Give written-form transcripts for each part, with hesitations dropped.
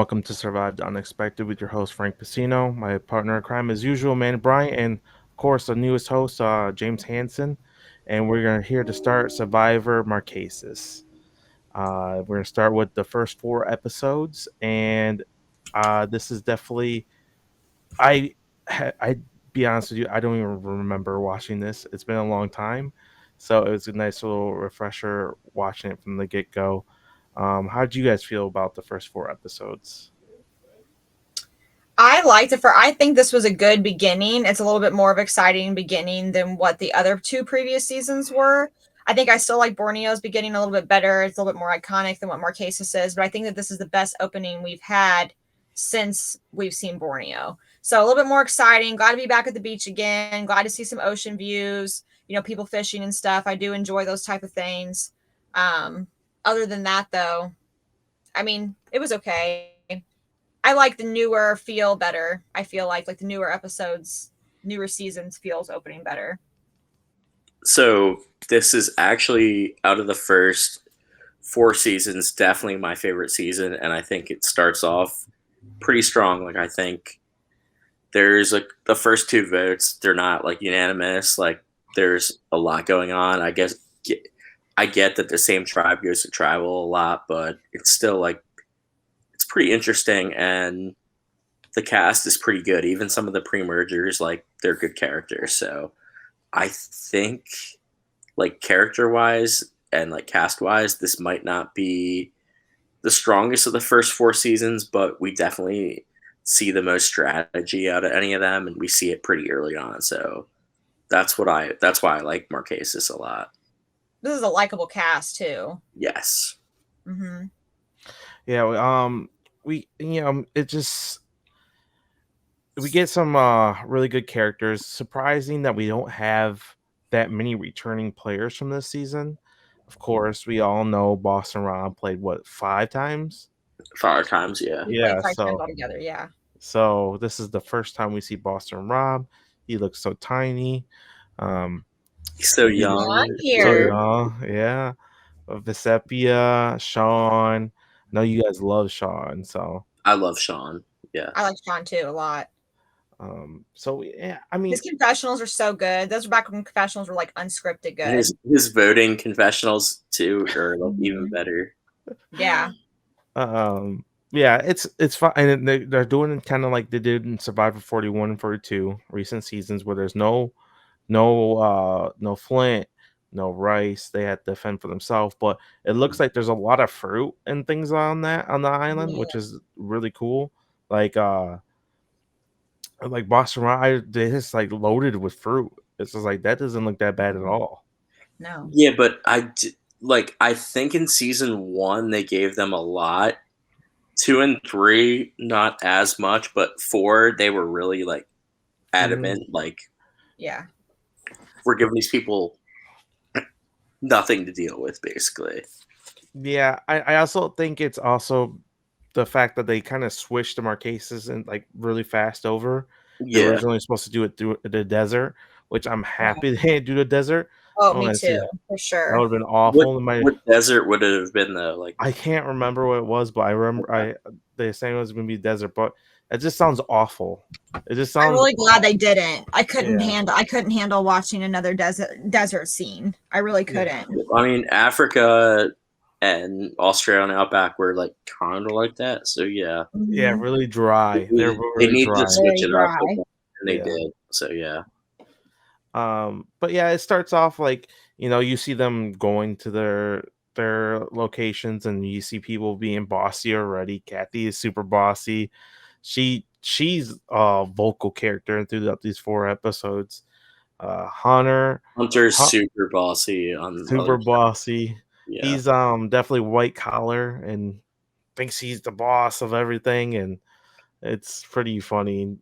welcome to Survive the Unexpected with your host Frank Pacino, my partner in crime as usual, man Brian, and of course the newest host, James Hansen. And we're gonna here to start Survivor Marquesas. We're gonna start with the first four episodes, and this is definitely I be honest with you, I don't even remember watching this. It's been a long time, so it was a nice little refresher watching it from the get go. How did you guys feel about the first four episodes? I liked it for. I think this was a good beginning. It's a little bit more of exciting beginning than what the other two previous seasons were. I think I still like Borneo's beginning a little bit better. It's a little bit more iconic than what Marquesas is, but I think that this is the best opening we've had since we've seen Borneo. So a little bit more exciting. Glad to be back at the beach again. Glad to see some ocean views. People fishing and stuff. I do enjoy those type of things. Um, Other than that, though, I mean, it was okay. I like the newer feel better. I feel like the newer episodes, newer seasons feels opening better. So this is actually out of the first four seasons, definitely my favorite season, and I think it starts off pretty strong. I think there's the first two votes, they're not unanimous. There's a lot going on. I guess I get that the same tribe goes to tribal a lot, but it's still it's pretty interesting, and the cast is pretty good. Even some of the pre-mergers, they're good characters. So I think character-wise and cast-wise, this might not be the strongest of the first four seasons, but we definitely see the most strategy out of any of them, and we see it pretty early on. So that's why I like Marquesas a lot. This is a likable cast too. Yes. Mm-hmm. Yeah, it just we get some really good characters. Surprising that we don't have that many returning players from this season. Of course, we all know Boston Rob played what 5 times. 5 times, yeah. We Yeah, played 5 times so altogether. Yeah. so this is the first time we see Boston Rob. He looks so tiny. Um, He's so he- young. On so here. young, yeah. Visepia, Sean. I know you guys love Sean, so I love Sean. Yeah. I like Sean too a lot. so yeah, I mean, His confessionals are so good. Those were back when confessionals were unscripted good. And his voting confessionals too are even Mhm. better. Yeah. yeah, it's fine, and they're doing it kind of like they did in Survivor 41 and 42 recent seasons, where there's no Flint, no Rice. They had to fend for themselves, but it looks like there's a lot of fruit and things on the island, Yeah. which is really cool. Like Boston Rob, they just loaded with fruit. It's just that doesn't look that bad at all. No. Yeah, but I think in season 1 they gave them a lot. 2 and 3 not as much, but 4 they were really adamant. Yeah. We're giving these people nothing to deal with, basically. Yeah, I also think it's also the fact that they kind of switched the Marquesas and really fast over. They were Yeah. originally supposed to do it through the desert, which I'm happy they didn't do the desert. Oh, I me want to see too, that. for That sure. would have been What awful. desert would it have been though? I can't remember what it was, but I remember they saying it was going to be desert, but it just sounds awful. It just I'm sounds really glad they didn't. I yeah. couldn't handle watching another desert scene. I really couldn't. I mean, Africa and Australia and Outback were kind of like that. So yeah, Yeah, Mhm. really dry. They're they really need to dry. switch Very it up, dry. and they Yeah. did. So yeah. But yeah, it starts off you see them going to their locations, and you see people being bossy already. Kathy is super bossy. She's a vocal character throughout these four episodes. Hunter's Hun- super bossy on super other bossy. Yeah. He's definitely white collar and thinks he's the boss of everything, and it's pretty funny.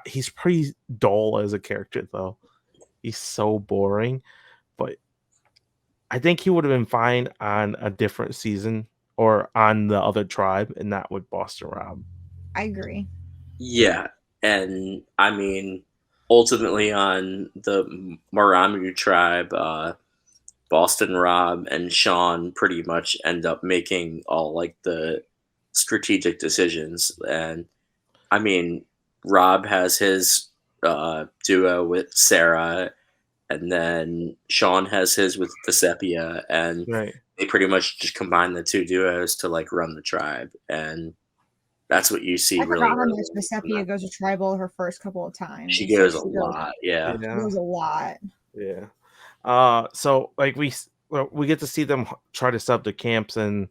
He's pretty dull as a character though. He's so boring, but I think he would have been fine on a different season or on the other tribe, and not with Boston Rob. I agree. Yeah, and I mean, ultimately on the Maramu tribe, Boston Rob and Sean pretty much end up making all the strategic decisions. And I mean, Rob has his duo with Sarah, and then Sean has his with Vecepia, and Right. they pretty much just combine the two duos to like run the tribe, and that's what you see I really forgot how early much on. Vecepia goes to tribal her first couple of times. She Like goes a lot, yeah. she Yeah. goes a lot. Yeah. So like we get to see them try to set up the camps, and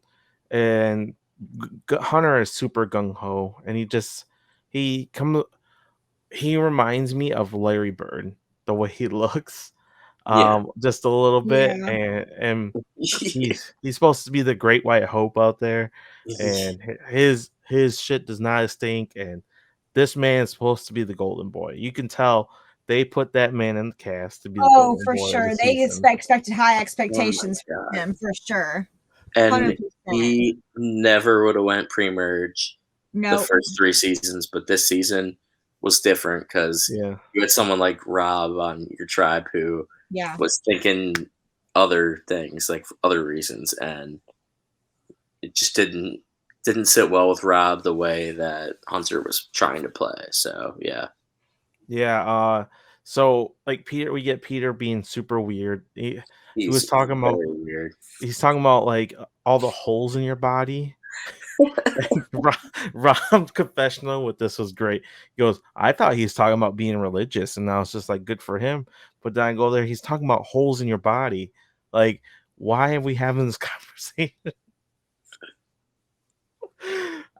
Hunter is super gung ho, and he come he reminds me of Larry Bird, the way he looks, Yeah. just a little bit, Yeah. and he's supposed to be the great white hope out there, and his shit does not stink, and this man is supposed to be the golden boy. You can tell they put that man in the cast to be the Oh, golden for boy of the sure. They season. expected high Oh my expectations from God. him for sure. And 100%. he never would have went pre-merge the Nope. first 3 seasons, but this season was different because Yeah. you had someone like Rob on your tribe who Yeah. was thinking other things, like other reasons, and it just didn't sit well with Rob the way that Hunter was trying to play. So yeah. Yeah, so like Peter, we get Peter being super weird. He was He's talking about very weird. he's talking about like all the holes in your body. Rob confessional with this was great. He goes, I thought he was talking about being religious, and I was just like, good for him. But then I go there, he's talking about holes in your body. Like, why are we having this conversation?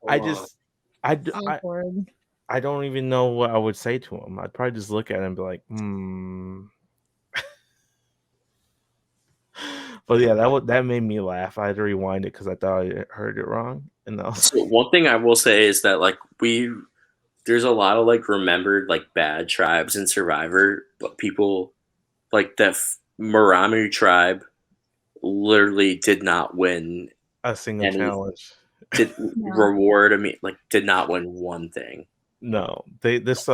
I just, Awkward. I don't even know what I would say to him. I'd probably just look at him and be like, But yeah, that made me laugh. I had to rewind it because I thought I heard it wrong. And So one thing I will say is that like there's a lot of like remembered like bad tribes in Survivor, but people like the Maramu tribe literally did not win a single any challenge. did reward. I mean, like did not win one thing. No, these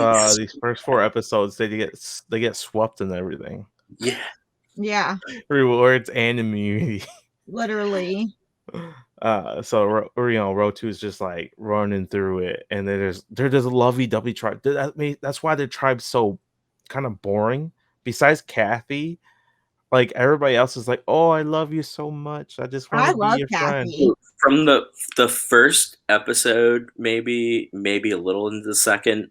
first 4 episodes they get swept in everything. Yeah. Yeah. Rewards and immunity. Literally. So Rotu is just like running through it, and there's a lovey-dovey tribe. That's why the tribe's so kind of boring. Besides Kathy, like everybody else is like, "Oh, I love you so much. I just want to be love your friend." Kathy. From the first episode, maybe a little into the second,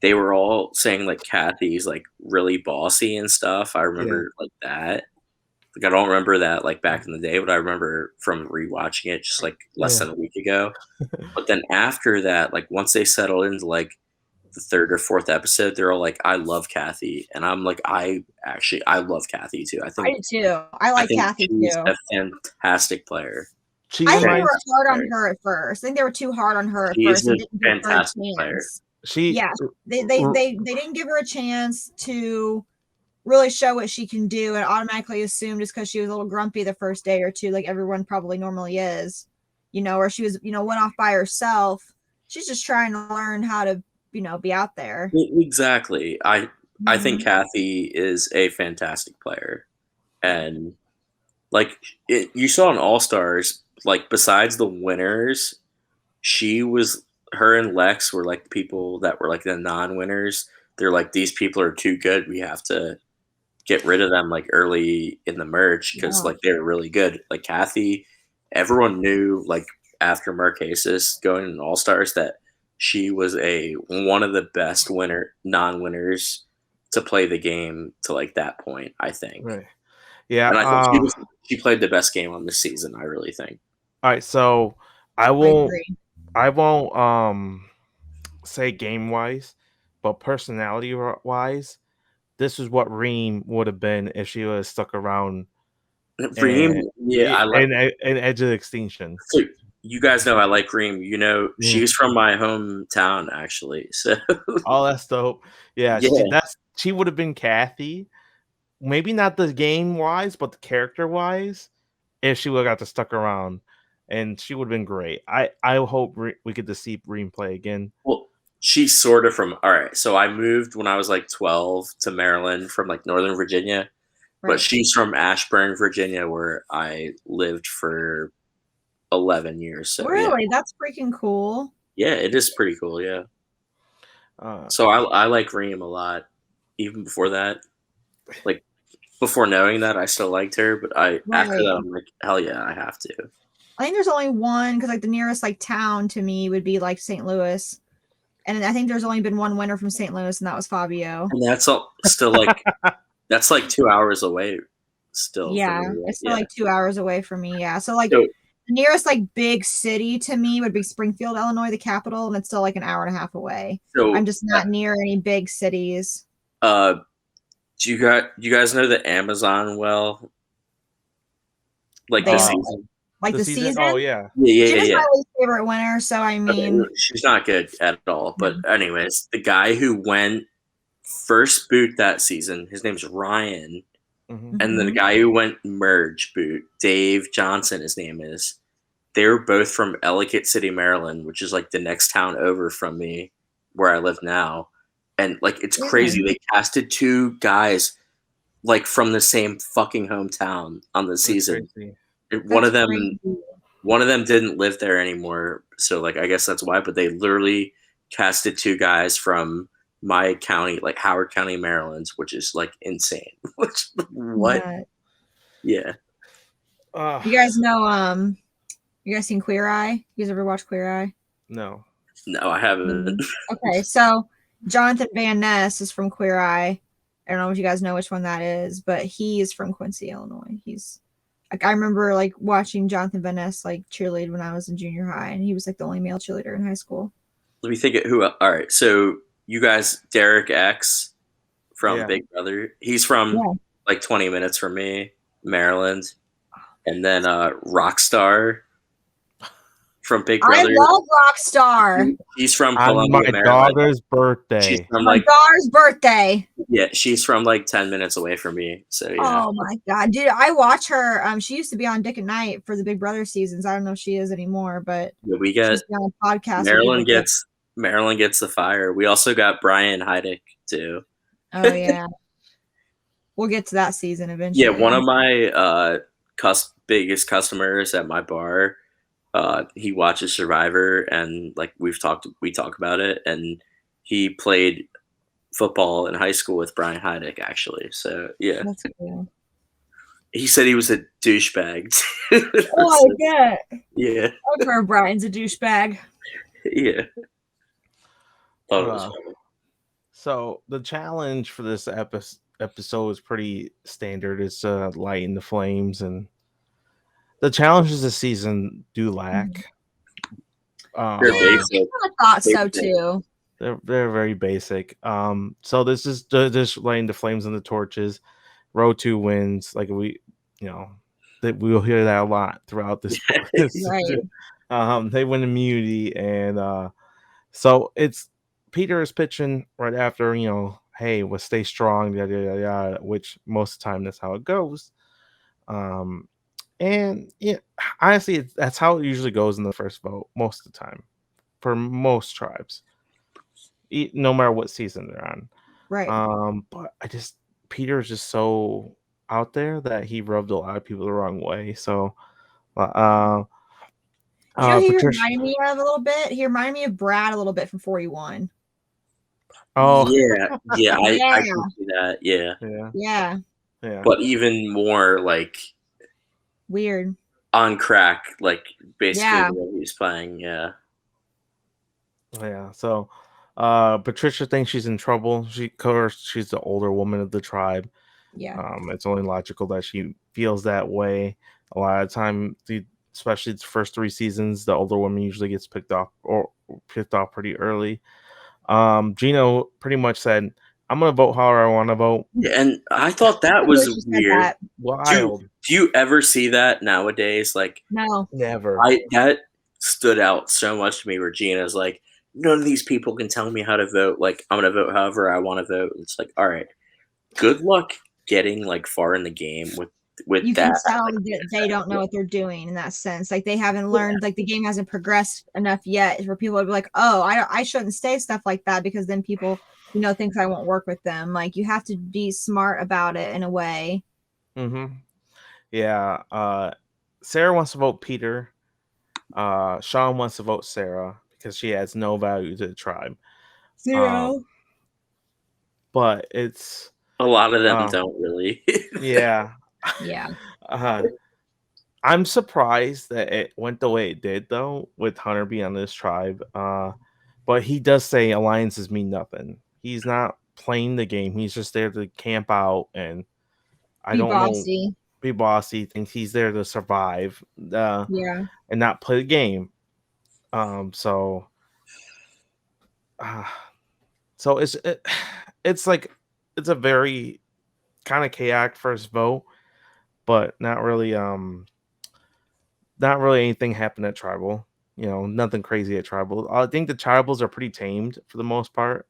they were all saying like Kathy's like really bossy and stuff. I remember like that. Like I don't remember that like back in the day, but I remember from rewatching it just like less than a week ago. But then after that, like once they settled into like the 3rd or 4th episode, they're all like, "I love Kathy," and I'm like, I love Kathy too. I I do too. I think Kathy she's a fantastic player. I think they were hard on her at first. I think they were too hard on her at first and didn't give her a chance. They didn't give her a chance to really show what she can do, and automatically assumed just because she was a little grumpy the first day or two, like everyone probably normally is, or she was, went off by herself. She's just trying to learn how to, be out there. Exactly. I think Kathy is a fantastic player, and like you saw in All Stars, like besides the winners, her and Lex were like people that were like the non-winners. They're like, these people are too good. We have to get rid of them like early in the merge because like they were really good. Like Kathy, everyone knew like after Marquesas going in All Stars that she was one of the best non-winners to play the game to like that point, I think. Right. Yeah. And I think she played the best game on this season, I really think. All right, so I won't say game wise, but personality wise, this is what Reem would have been if she would have stuck around. Reem, I like an Edge of Extinction. So you guys know I like Reem. She's from my hometown actually. So oh, that's dope. Yeah. She would have been Kathy. Maybe not the game wise, but the character wise, if she would have got to stuck around, and she would have been great. I hope we get to see Reem play again. Well, she's sort of from. All right, so I moved when I was like 12 to Maryland from like Northern Virginia, but she's from Ashburn, Virginia, where I lived for 11 years. So Really? That's freaking cool. yeah, it is pretty cool. Yeah. Uh, So I like Reem a lot. Even before that, like before knowing that, I still liked her. But after that, I'm like, hell yeah, I have to. I think there's only one because like the nearest like town to me would be like St. Louis, and I think there's only been one winner from St. Louis, and that was Fabio. And that's still like that's like 2 hours away. Still, Yeah, from me, right? it's still like 2 hours away from me. Yeah, so like So, the nearest like big city to me would be Springfield, Illinois, the capital, and it's still like an hour and a half away. so I'm just not near any big cities. do you guys know the Amazon well? Like this season? Like the season? Oh yeah. She was my least favorite winner, so I mean, okay, she's not good at all. But anyways, the guy who went first boot that season, his name's Ryan, and then the guy who went merge boot, Dave Johnson, his name is. They were both from Ellicott City, Maryland, which is like the next town over from me, where I live now. And like it's crazy. They casted 2 guys like from the same fucking hometown on the season. One of them didn't live there anymore, so like I guess that's why. But they literally casted 2 guys from my county, like Howard County, Maryland, which is like insane. Which what? Yeah. You guys know you guys seen Queer Eye? You guys ever watch Queer Eye? No, I haven't. Okay, so Jonathan Van Ness is from Queer Eye. I don't know if you guys know which one that is, but he is from Quincy, Illinois. He's like I remember like watching Jonathan Van Ness like cheerlead when I was in junior high, and he was like the only male cheerleader in high school. Let me think of who. All right, so you guys, Derek X from Big Brother. He's from like 20 minutes from me, Maryland, and then Rockstar from Big Brother. I love Rockstar. He's from Columbia, on my Maryland. daughter's birthday. She's from my daughter's birthday. Yeah, she's from like 10 minutes away from me. So yeah. Oh my god, dude! I watch her. She used to be on Dick and Knight for the Big Brother seasons. I don't know if she is anymore, but we get on a podcast. Maryland gets the fire. We also got Brian Heidick too. Oh yeah, we'll get to that season eventually. Yeah, one of my biggest customers at my bar. He watches Survivor, and like we talk about it, and he played football in high school with Brian Heidick, actually. So yeah, that's cool. He said he was a douchebag. Oh yeah, yeah. I've heard Brian's a douchebag. Yeah. So the challenge for this episode is pretty standard. It's lighting the flames, and the challenges this season do lack. They're basic. I thought so too. They're very basic. So this is just lighting the flames and the torches. Row 2 wins. Like that we'll hear that a lot throughout this. Right. They win immunity, and so it's Peter is pitching right after. Hey, we'll stay strong. Yada yada yada. Which most of the time that's how it goes. And yeah, honestly, that's how it usually goes in the first vote most of the time for most tribes, no matter what season they're on. Right. But Peter is just so out there that he rubbed a lot of people the wrong way. So, he reminded me of a little bit. He reminded me of Brad a little bit from 41. Oh yeah, I can see that. Yeah. But even more like weird on crack, like basically what he's playing. Yeah. So Patricia thinks she's in trouble. She's the older woman of the tribe. It's only logical that she feels that way. A lot of time, especially the first 3 seasons, the older woman usually gets picked off pretty early. Gino pretty much said, I'm gonna vote however I want to vote. Yeah, and I thought that was weird. Wild. Do you ever see that nowadays? Like, no, never. That stood out so much to me. Where Gina's like, none of these people can tell me how to vote. Like, I'm gonna vote however I want to vote. It's like, all right, good luck getting like far in the game with you that. can tell that they don't know what they're doing in that sense. Like they haven't learned, like the game hasn't progressed enough yet for people to be like, oh, I shouldn't say stuff like that because then people, think I won't work with them. Like you have to be smart about it in a way. Yeah. Sarah wants to vote Peter. Sean wants to vote Sarah because she adds no value to the tribe. 0. But it's a lot of them don't really. yeah. Yeah. I'm surprised that it went the way it did, though, with Hunter being on this tribe. But he does say alliances mean nothing. He's not playing the game. He's just there to camp out and I don't know, be bossy. Thinks he's there to survive, and not play the game. So it's like it's a very kind of chaotic first vote, but not really anything happened at tribal. Nothing crazy at tribal. I think the tribals are pretty tamed for the most part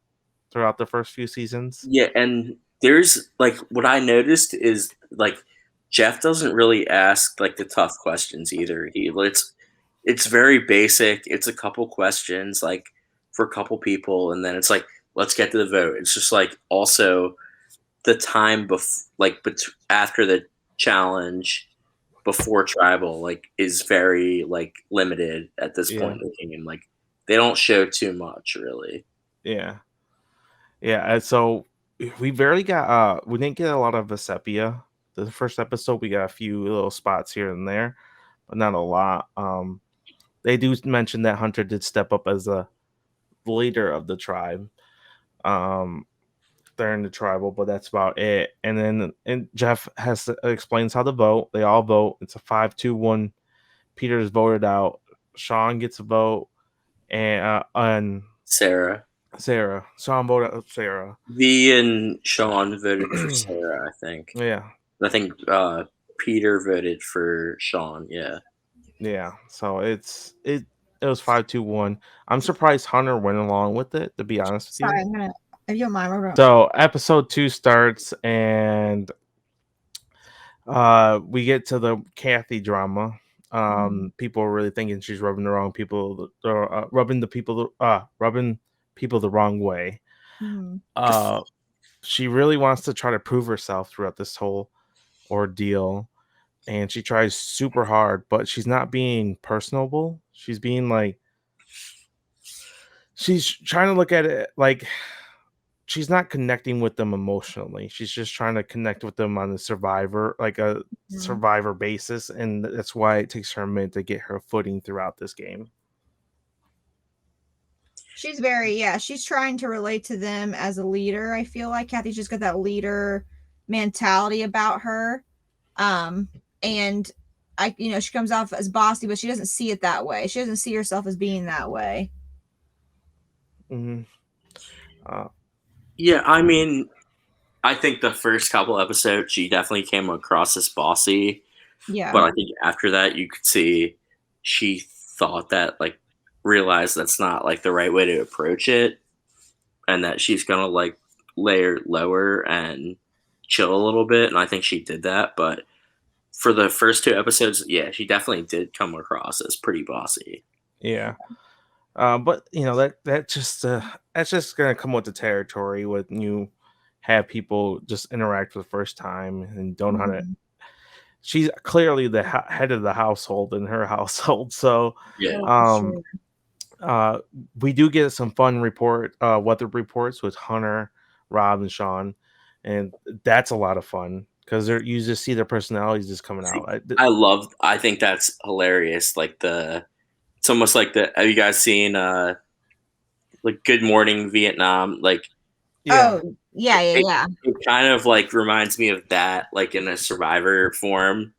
throughout the first few seasons. Yeah, and there's like what I noticed is like Jeff doesn't really ask like the tough questions either. It's very basic. It's a couple questions like for a couple people, and then it's like let's get to the vote. It's just like also the time after the challenge before tribal like is very like limited at this point in the game. Like they don't show too much really. Yeah. And so we barely got we didn't get a lot of Vesepia. The first episode we got a few little spots here and there, but not a lot. They do mention that Hunter did step up as a leader of the tribe. During the tribal, but that's about it. And then Jeff explains how to vote. They all vote. It's a 5-2-1. Peter's voted out. Sean gets a vote, and Sarah. Sean voted out Sarah. V and Sean voted for Sarah, I think. Yeah. I think Peter voted for Sean. Yeah. Yeah. So it was 5-2-1. I'm surprised Hunter went along with it, to be honest with you. Sorry, I'm gonna. If you don't mind, so episode 2 starts and we get to the Kathy drama. People are really thinking she's rubbing the wrong people, rubbing people the wrong way. She really wants to try to prove herself throughout this whole ordeal, and she tries super hard, but she's not being personable. She's being like, she's trying to look at it like she's not connecting with them emotionally. She's just trying to connect with them on a survivor basis, and that's why it takes her a minute to get her footing throughout this game. She's she's trying to relate to them as a leader. I feel like Kathy's just got that leader mentality about her. And she comes off as bossy, but she doesn't see it that way. She doesn't see herself as being that way. Yeah, I mean, I think the first couple episodes, she definitely came across as bossy. Yeah. But I think after that, you could see she thought that, like, realized that's not, like, the right way to approach it. And that she's going to, like, layer lower and chill a little bit. And I think she did that. But for the first 2 episodes, yeah, she definitely did come across as pretty bossy. Yeah. But that's just gonna come with the territory when you have people just interact for the first time and don't know how to. She's clearly the head of the household in her household, so we do get some fun weather reports with Hunter, Rob, and Sean, and that's a lot of fun because you just see their personalities just coming out. I think that's hilarious. Like it's almost like have you guys seen like Good Morning Vietnam? Like, yeah. It kind of like reminds me of that, like in a Survivor form.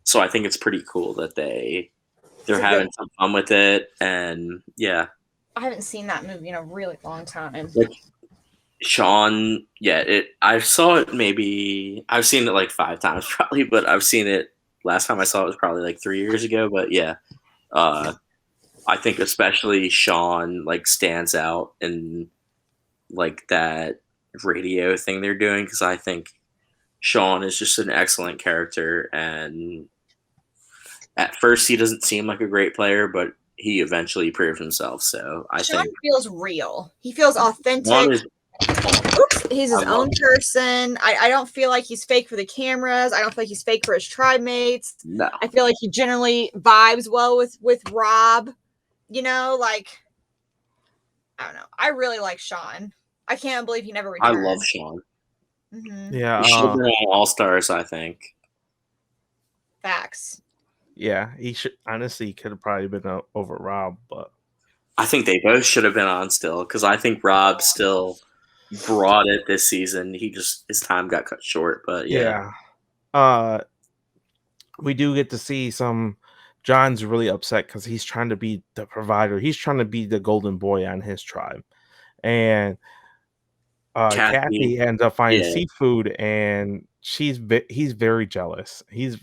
So I think it's pretty cool that they're having some fun with it, and yeah. I haven't seen that movie in a really long time. Like, Sean, I saw it I've seen it like 5 times probably, but I've seen it last time I saw it was probably like 3 years ago. But yeah, I think especially Sean like stands out in like that radio thing they're doing, because I think Sean is just an excellent character, and at first he doesn't seem like a great player, but he eventually proved himself. So Sean feels real. He feels authentic. He's his own person. I don't feel like he's fake for the cameras. I don't feel like he's fake for his tribe mates. No. I feel like he generally vibes well with Rob. You know, like, I don't know. I really like Sean. I can't believe he never returned. I love Sean. Mm-hmm. Yeah, He should have been on All Stars, I think. Facts. Yeah, he should. Honestly, he could have probably been over Rob, but I think they both should have been on still, because I think Rob still brought it this season. His time got cut short, but yeah. We do get to see some. John's really upset because he's trying to be the provider. He's trying to be the golden boy on his tribe, and Kathy ends up finding seafood, and he's very jealous. He's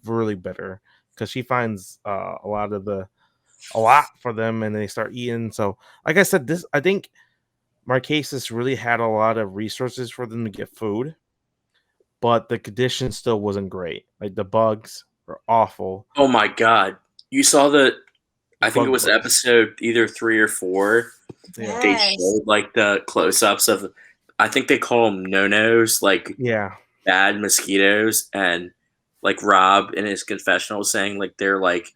really bitter because she finds a lot for them, and they start eating. So, like I said, I think Marquesas really had a lot of resources for them to get food, but the condition still wasn't great. Like the bugs were awful. Oh my god. You saw I think it was episode either 3 or 4. Yes. They showed like the close-ups of, I think they call them no-nos, like bad mosquitoes, and like Rob in his confessional saying like they're like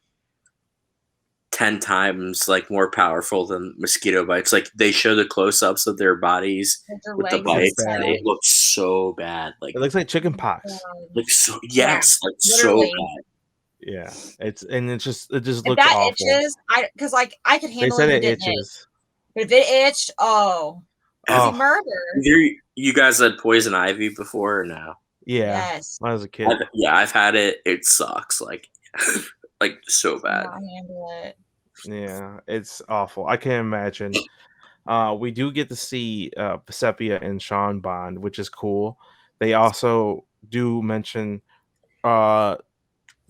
10 times like more powerful than mosquito bites. Like they show the close-ups of their bodies with the bites, and it looks so bad. Like it looks like chicken pox. Like so, yes, like so bad. Yeah, it just looks that awful. Itches, because like I could handle they said it. It itches. But if it itched, easy murder. You guys had poison ivy before or no? Yeah, yes. When I was a kid. I've had it. It sucks. Like, like so bad. I handle it. Yeah, it's awful. I can't imagine. We do get to see Sepia and Sean bond, which is cool. They also do mention a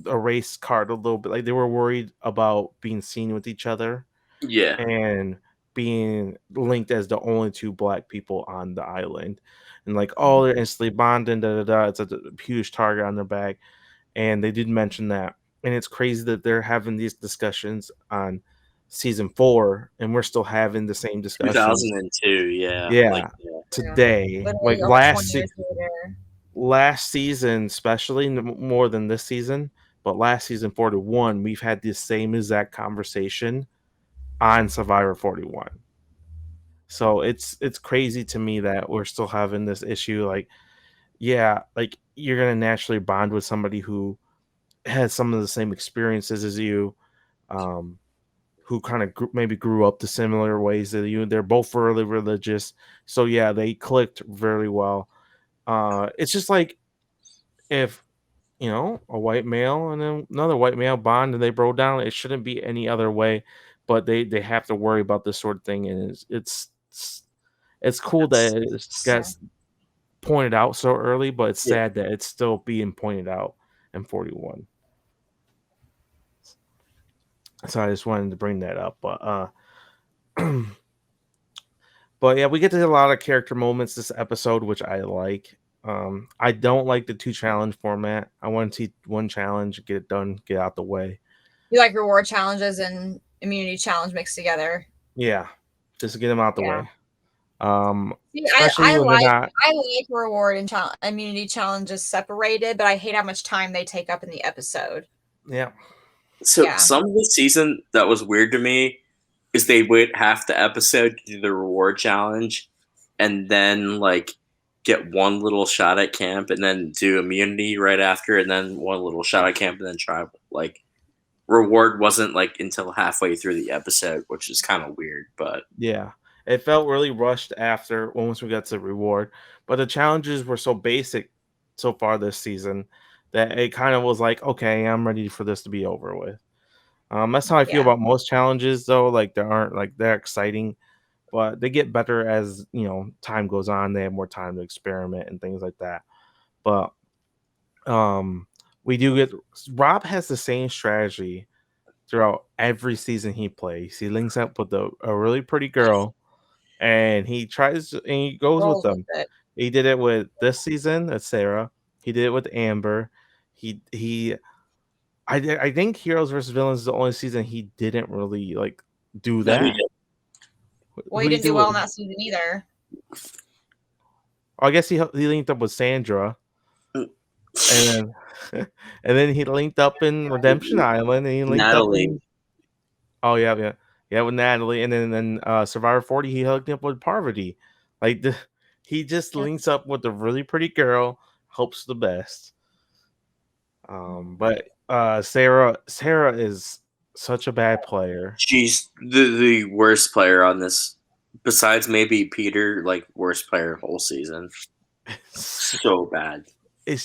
race card a little bit. Like they were worried about being seen with each other. Yeah. And being linked as the only 2 black people on the island. And like, they're instantly bonding, It's a huge target on their back. And they did mention that. And it's crazy that they're having these discussions on season 4, and we're still having the same discussions. 2002, yeah. Yeah, today. Like last season, especially more than this season, but last season 41, we've had the same exact conversation on Survivor 41. So it's crazy to me that we're still having this issue. Like, yeah, like you're gonna naturally bond with somebody who has some of the same experiences as you, who kind of maybe grew up the similar ways that you. They're both really religious, so yeah, they clicked very well. It's just like if a white male and then another white male bond and they bro down. It shouldn't be any other way, but they have to worry about this sort of thing, and it's cool that it gets pointed out so early, but it's sad that it's still being pointed out in 41. So I just wanted to bring that up, but but yeah, we get to a lot of character moments this episode, which I like. I don't like the 2 challenge format. I want to see 1 challenge, get it done, get out the way. You like reward challenges and immunity challenge mixed together? Yeah, just to get them out the way. See, I like reward and immunity challenges separated, but I hate how much time they take up in the episode. Yeah. So some of the season that was weird to me is they wait half the episode to do the reward challenge, and then like get 1 little shot at camp, and then do immunity right after, and then 1 little shot at camp, and then try like reward wasn't like until halfway through the episode, which is kind of weird. But yeah, it felt really rushed after once we got to reward. But the challenges were so basic so far this season that it kind of was like, okay, I'm ready for this to be over with. That's how I feel about most challenges, though. Like they aren't like they're exciting, but they get better as time goes on. They have more time to experiment and things like that. But we do get Rob has the same strategy throughout every season he plays. He links up with a really pretty girl, and he goes with them. He did it with this season. That's Sarah. He did it with Amber. I think Heroes vs. Villains is the only season he didn't really like do that. Well, he didn't do well in that season either. I guess he linked up with Sandra, and then and then he linked up in Redemption Island, and he linked up Natalie. in with Natalie, and then Survivor 40 he hooked up with Parvati. Like he just links up with a really pretty girl, hopes the best. But Sarah is such a bad player. She's the worst player on this, besides maybe Peter. Like worst player whole season. So bad.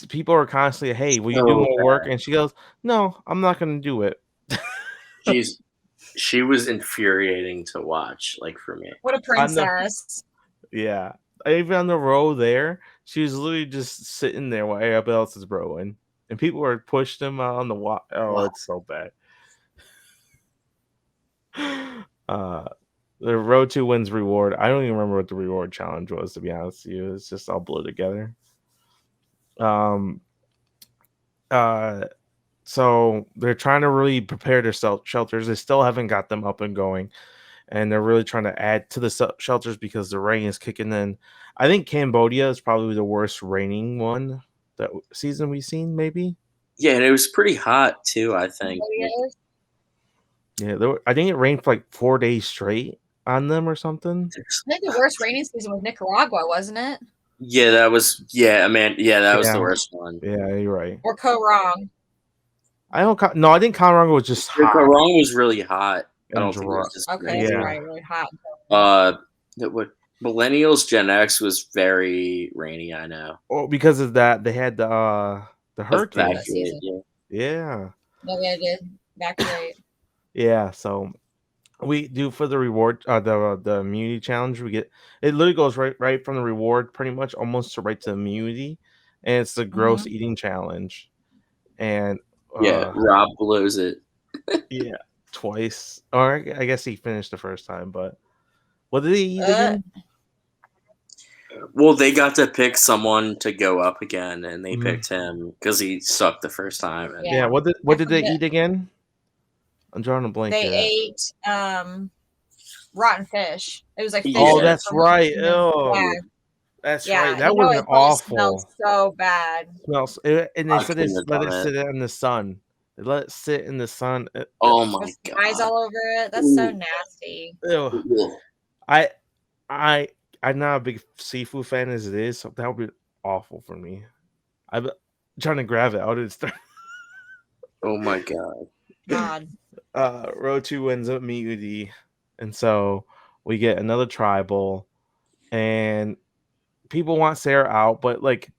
People are constantly, hey, will you do more work? And she goes, no, I'm not going to do it. She was infuriating to watch, like for me. What a princess. Yeah. Even on the row there, she was literally just sitting there while everybody else is broing. And people were pushing them on the wall. Oh, wow. It's so bad. The road to wins reward. I don't even remember what the reward challenge was, to be honest with you. It's just all blurred together. So they're trying to really prepare their shelters. They still haven't got them up and going, and they're really trying to add to the shelters because the rain is kicking in. I think Cambodia is probably the worst raining one that season we've seen, maybe. Yeah, and it was pretty hot too, I think. Yeah, I think it rained for like 4 days straight on them or something. I think the worst rainy season was Nicaragua, wasn't it? Yeah, that was. Yeah, man. Yeah, that was the worst one. Yeah, you're right. Or Korong. I think Colorado was just hot. Korong was really hot. I don't think it was just right, really hot. What Millennials Gen X was very rainy. I know. Oh, because of that, they had the hurricane. Yeah. No, they did evacuate. Yeah, so we do for the reward, the immunity challenge. We get it literally goes right from the reward, pretty much almost right to immunity, and it's the gross eating challenge. And Rob blows it. Yeah, twice, or I guess he finished the first time. But what did he eat again? Well, they got to pick someone to go up again, and they picked him because he sucked the first time. And yeah, what did they eat again? I'm drawing a blank. They ate rotten fish. It was like fish. Oh, that's right. Oh, yeah. That's right. That would have been awful. Smells so bad. Smells, and they said let it sit in the sun. They let it sit in the sun. Oh my god! Eyes all over it. That's so nasty. Ew. I'm not a big seafood fan as it is, so that would be awful for me. I'm trying to grab it out of the start. Oh my god! Row 2 wins up immunity, and so we get another tribal, and people want Sarah out, but like,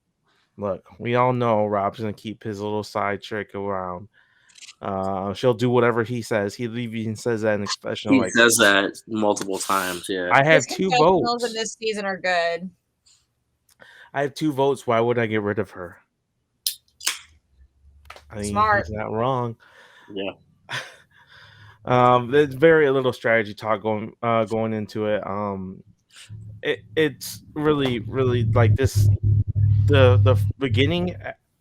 look, we all know Rob's gonna keep his little side trick around. She'll do whatever he says. He even says that in confessional. He says that multiple times. Yeah, I have 2 votes. In this season are good. I have 2 votes. Why would I get rid of her? I mean, smart. He's not wrong. Yeah. There's very little strategy talk going into it. It's really like this. The beginning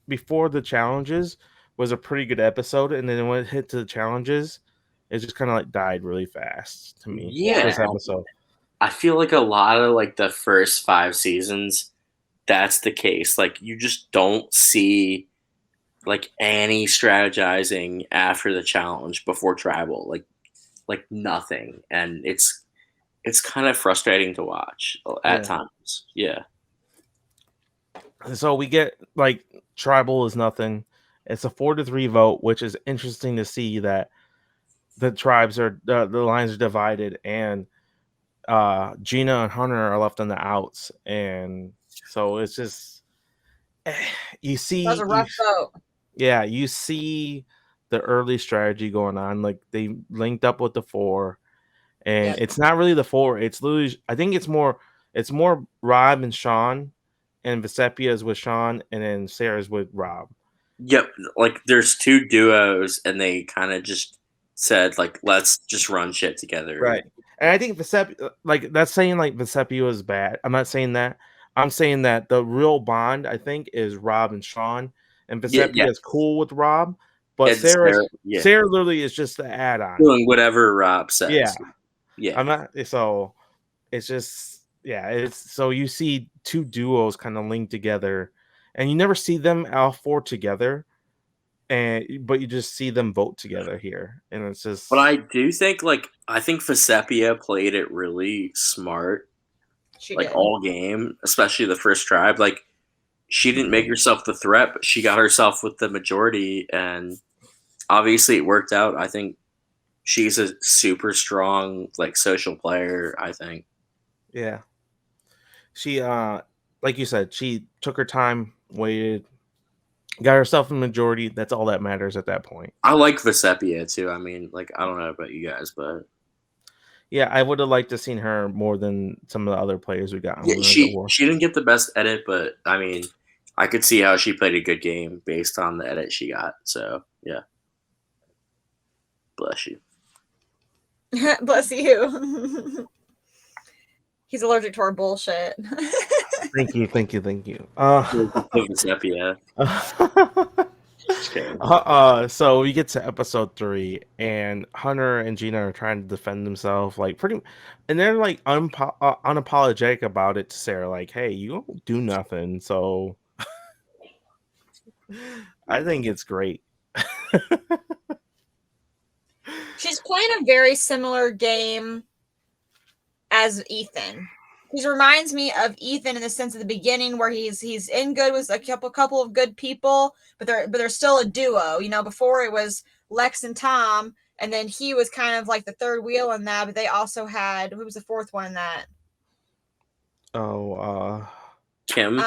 before the challenges was a pretty good episode, and then when it hit to the challenges, it just kind of like died really fast to me. Yeah, this episode. I feel like a lot of like the first 5 seasons, that's the case. Like you just don't see like any strategizing after the challenge before tribal, like nothing, and it's kind of frustrating to watch at times. Yeah. So we get like tribal is nothing. It's a 4-3 vote, which is interesting to see that the tribes are the lines are divided, and Gina and Hunter are left on the outs, and so it's just you see. That was a rough vote. Yeah, you see the early strategy going on. Like they linked up with the 4, and it's not really the 4. It's literally, I think it's more Rob and Sean, and Vesepia is with Sean, and then Sarah's with Rob. Yep, like there's 2 duos, and they kind of just said like, let's just run shit together. Right. And I think Vesepia, like that's saying like Vesepia is bad. I'm not saying that. I'm saying that the real bond, I think, is Rob and Sean, and Vesepia is cool with Rob, but Sarah literally is just the add-on, doing whatever Rob says. Yeah. I'm not. So it's just yeah, it's so you see two duos kind of linked together, and you never see them all four together, but you just see them vote together here, and it's just. But I do think I think Vesepia played it really smart, She like did. all game, especially the first tribe. Like she didn't make herself the threat, but she got herself with the majority, and obviously it worked out. I think she's a super strong like social player, I think. Yeah. She like you said, she took her time, waited, got herself a majority. That's all that matters at that point. I like Vesepia too. I mean, like I don't know about you guys, but Yeah, I would have liked to seen her more than some of the other players we got on yeah, the war. she didn't get the best edit, but I mean, I could see how she played a good game based on the edit she got. So yeah, bless you. Bless you. He's allergic to our bullshit. Thank you. Vesepia. So we get to episode 3, and Hunter and Gina are trying to defend themselves, like and they're like unapologetic about it to Sarah, like, "Hey, you don't do nothing." So I think it's great. She's playing a very similar game as Ethan. He reminds me of Ethan in the sense of the beginning where he's in good with a couple of good people, but they're still a duo. You know, before it was Lex and Tom, and then he was kind of like the third wheel in that, but they also had, who was the fourth one in that? Oh, Kim.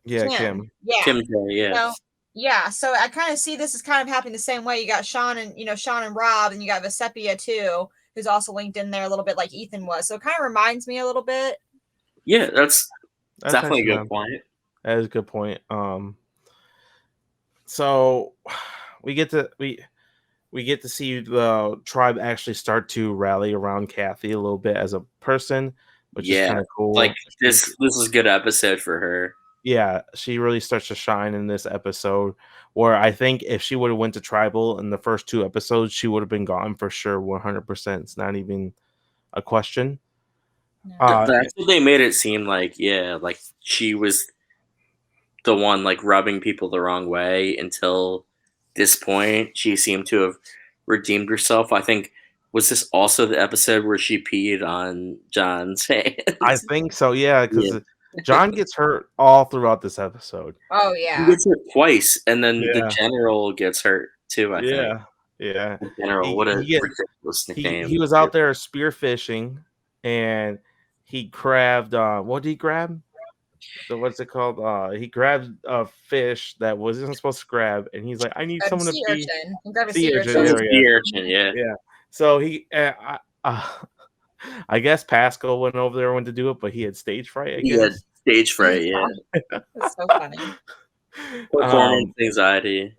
Yeah, Kim. Yeah. Kim J, yeah. So, yeah, so I kind of see this as kind of happening the same way. You got Sean and Rob, and you got Vesepia too, who's also linked in there a little bit like Ethan was. So it kind of reminds me a little bit. Yeah, that's definitely a good point. That is a good point. So we get to see the tribe actually start to rally around Kathy a little bit as a person, which is kind of cool. Like this is a good episode for her. Yeah, she really starts to shine in this episode, where I think if she would have went to tribal in the first 2 episodes, she would have been gone for sure, 100%. It's not even a question. That's what they made it seem like. Yeah, like she was the one like rubbing people the wrong way until this point. She seemed to have redeemed herself. I think, was this also the episode where she peed on John's hands? I think so, yeah, because John gets hurt all throughout this episode. Oh yeah, he gets hurt twice, and then the general gets hurt too. I think. Yeah. The general, what a ridiculous nickname. He was out there spear fishing, and he grabbed. What did he grab? So what's it called? He grabbed a fish that wasn't supposed to grab, and he's like, "I need someone to pee." Sea urchin, yeah. So he, I guess Pascal went over there and went to do it, but he had stage fright. I guess. He had stage fright. Yeah, that's so funny. Performance anxiety.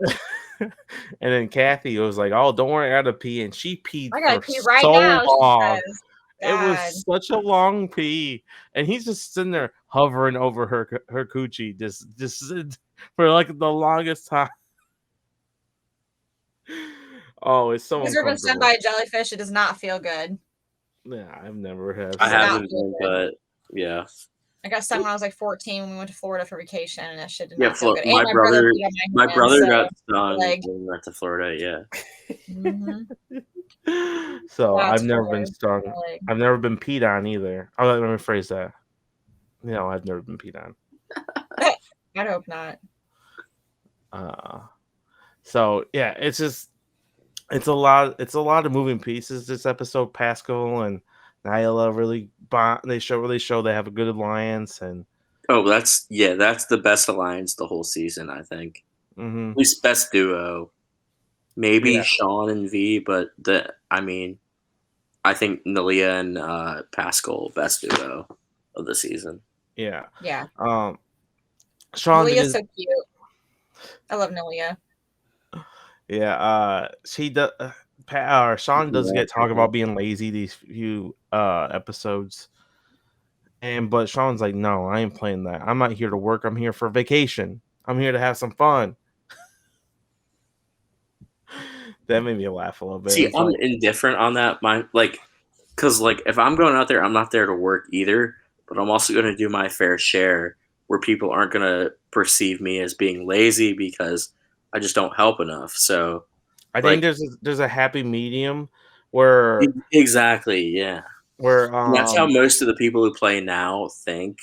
And then Kathy was like, "Oh, don't worry, I gotta pee," and she peed. I gotta pee right now. Long. It was such a long pee, and he's just sitting there hovering over her coochie, just for like the longest time. Oh, it's so. Has ever been stung by a jellyfish? It does not feel good. Yeah, I've never had. I haven't been, but yeah. I got stung when I was like 14 when we went to Florida for vacation, and that shit did not feel good. My brother got stung when we went to Florida. Yeah. Mm-hmm. So I've never been stung. I've never been peed on either. Oh, let me rephrase that. No, I've never been peed on. I'd hope not. So yeah, it's a lot of moving pieces this episode. Pascal and Nyla really show they have a good alliance, and that's the best alliance the whole season, I think. Mm-hmm. At least best duo. Maybe Sean and V, but I think Nelia and Pascal best duo of the season. Yeah. Sean Nelia's so cute. I love Nelia. Yeah, she does. Sean does get talk about being lazy these few episodes, but Sean's like, "No, I ain't playing that. I'm not here to work. I'm here for vacation. I'm here to have some fun." That made me laugh a little bit. See, I'm indifferent on that. Because if I'm going out there, I'm not there to work either. but I'm also going to do my fair share where people aren't going to perceive me as being lazy because I just don't help enough. So I think like there's a happy medium where exactly, yeah. where And that's how most of the people who play now think.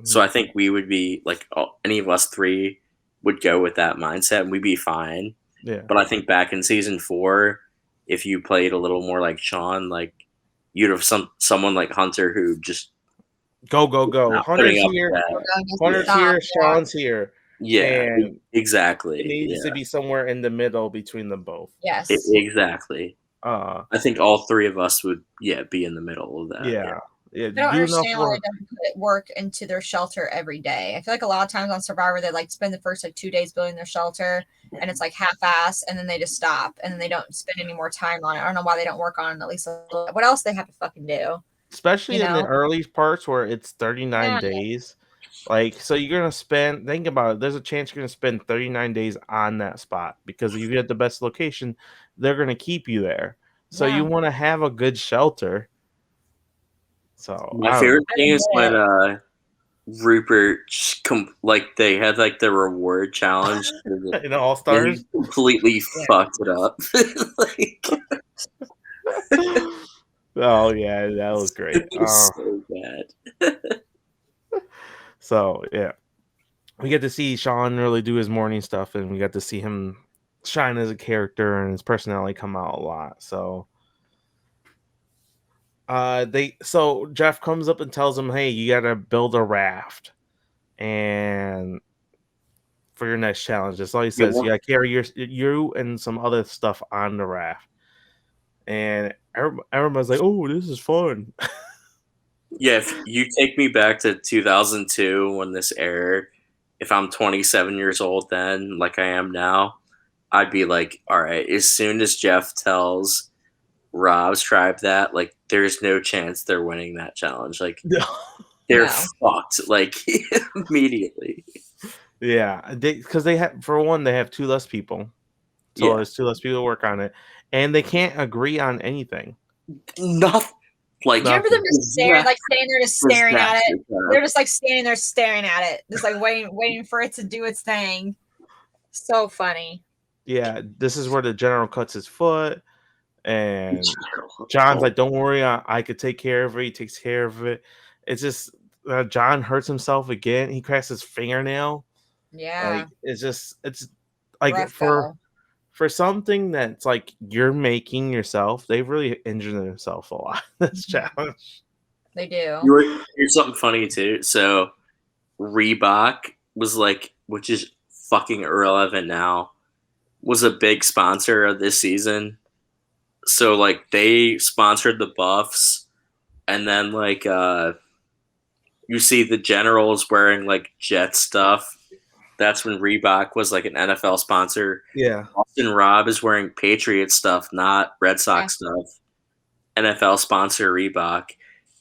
So I think we would be like any of us three would go with that mindset and we'd be fine. yeah. But I think back in season 4, if you played a little more like Sean, like you'd have someone like Hunter who just Go, go, go. not Hunter's putting up here. with that. Hunter's Stop. here. Sean's here. Yeah, And exactly. it needs to be somewhere in the middle between them both. Yes. Exactly. I think all three of us would, be in the middle of that. Yeah. I don't understand why they don't put work into their shelter every day. I feel like a lot of times on Survivor, they like spend the first like 2 days building their shelter, and it's like half-ass, and then they just stop, and then they don't spend any more time on it. I don't know why they don't work on it at least a little bit. What else they have to fucking do? Especially in the early parts where it's 39 days. Like, so you're going to think about it, there's a chance you're going to spend 39 days on that spot because if you get the best location, they're going to keep you there. So you want to have a good shelter. So my favorite thing is when Rupert they had like the reward challenge in All Stars. He completely fucked it up. Oh yeah, that was great. It was so bad. So yeah, we get to see Sean really do his morning stuff, and we got to see him shine as a character and his personality come out a lot. So so Jeff comes up and tells him, "Hey, you got to build a raft, and for your next challenge." That's all he says. You got to carry you and some other stuff on the raft. And everyone's like, "Oh, this is fun." Yeah, if you take me back to 2002 when this aired, if I'm 27 years old then, like I am now, I'd be like, all right, as soon as Jeff tells Rob's tribe that, like, there's no chance they're winning that challenge. Like, they're fucked, like, immediately. Yeah, because they have, for one, they have 2 less people. So there's 2 less people to work on it. And they can't agree on anything. Nothing. Like, do you remember them just staring, like standing there just staring at it? They're just like standing there staring at it, just like waiting for it to do its thing. So funny. Yeah, this is where the general cuts his foot, and John's like, "Don't worry, I could take care of it." He takes care of it. It's just John hurts himself again. He cracks his fingernail. Yeah, like it's like for something that's like you're making yourself, they've really injured themselves a lot this challenge. They do. Here's something funny too. So Reebok was like, which is fucking irrelevant now, was a big sponsor of this season. So like they sponsored the Buffs, and then like you see the Generals wearing like Jet stuff. That's when Reebok was like an NFL sponsor. Yeah. Austin Rob is wearing Patriot stuff, not Red Sox stuff. NFL sponsor Reebok.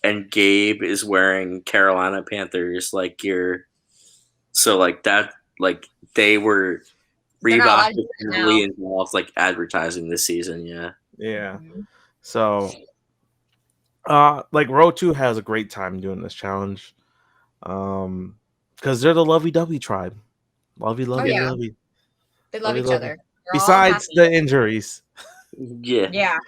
And Gabe is wearing Carolina Panthers like gear. So like that, like they were Reebok was really involved like advertising this season, yeah. Yeah. So like Row 2 has a great time doing this challenge. Because they're the lovey-dovey tribe. Lovey. They love each other. Besides the injuries. Yeah.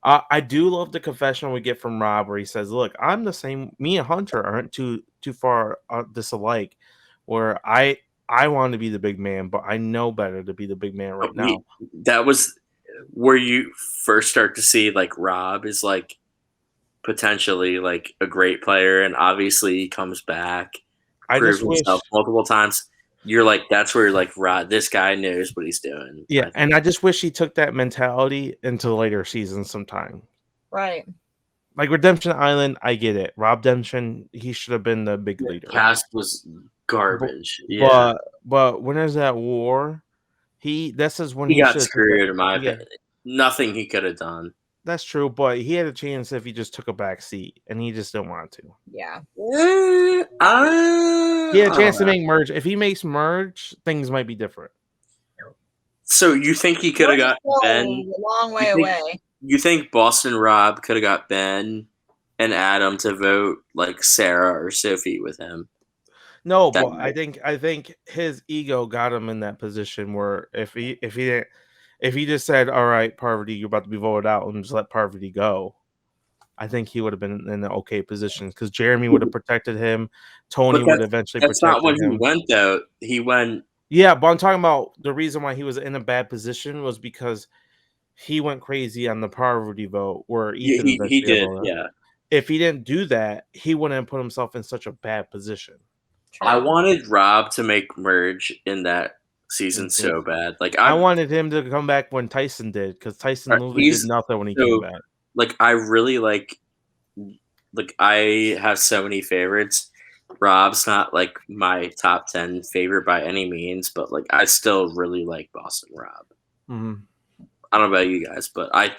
I do love the confessional we get from Rob where he says, "Look, I'm the same. Me and Hunter aren't too far disalike. Where I want to be the big man, but I know better to be the big man right now." That was where you first start to see like Rob is like potentially like a great player, and obviously he comes back, proves himself multiple times. You're like, that's where you're like, Rod, this guy knows what he's doing. Yeah, and I just wish he took that mentality into later seasons sometime. Right. Like Redemption Island, I get it. Rob Demption, he should have been the big leader. Cast was garbage. But when there's that war, this is when he got screwed in my opinion. Nothing he could have done. That's true, but he had a chance if he just took a back seat, and he just didn't want to. Yeah. He had a chance to make merge. If he makes merge, things might be different. So you think he could have got Ben? A long way away. You think Boston Rob could have got Ben and Adam to vote like Sarah or Sophie with him. No, That but I think his ego got him in that position where if he just said, "All right, Parvati, you're about to be voted out," and just let Parvati go, I think he would have been in an okay position because Jeremy would have protected him. Tony But would eventually that's not protected when he him. went though. He went. Yeah, but I'm talking about the reason why he was in a bad position was because he went crazy on the Parvati vote where Ethan He eventually got did. voted out. Yeah. If he didn't do that, he wouldn't have put himself in such a bad position. True. I wanted Rob to make merge in that season so bad. Like I wanted him to come back when Tyson did because Tyson literally did nothing when he came back. Like I really like I have so many favorites. Rob's not like my top 10 favorite by any means, but like I still really like Boston Rob. Mm-hmm. I don't know about you guys, but I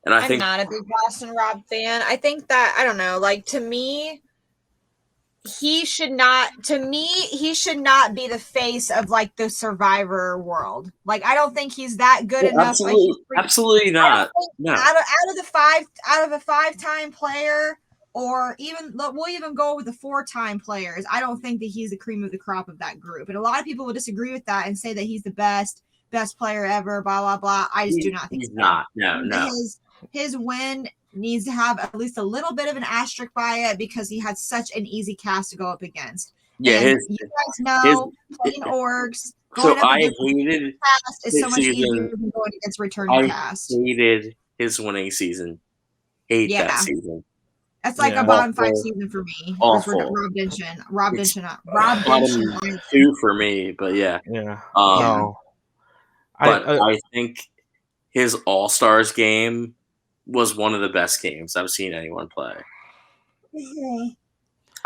I'm think not a big Boston Rob fan. I think that I don't know. Like to me, he should not be the face of like the Survivor world. Like I don't think he's that good enough. Absolutely not. No. Out of a 5-time player, or even we'll even go with the 4-time players. I don't think that he's the cream of the crop of that group. And a lot of people will disagree with that and say that he's the best player ever. Blah blah blah. I just do not think he's so. not. No. His win needs to have at least a little bit of an asterisk by it because he had such an easy cast to go up against. Yeah, you guys know playing orgs. So I hated cast is so much easier than going against returning cast. I hated his winning season. That season. That's like a bottom 5 season for me. Awful. Rob Dinshin. 2 for me, but yeah. No. But I think his All-Stars game was one of the best games I've seen anyone play.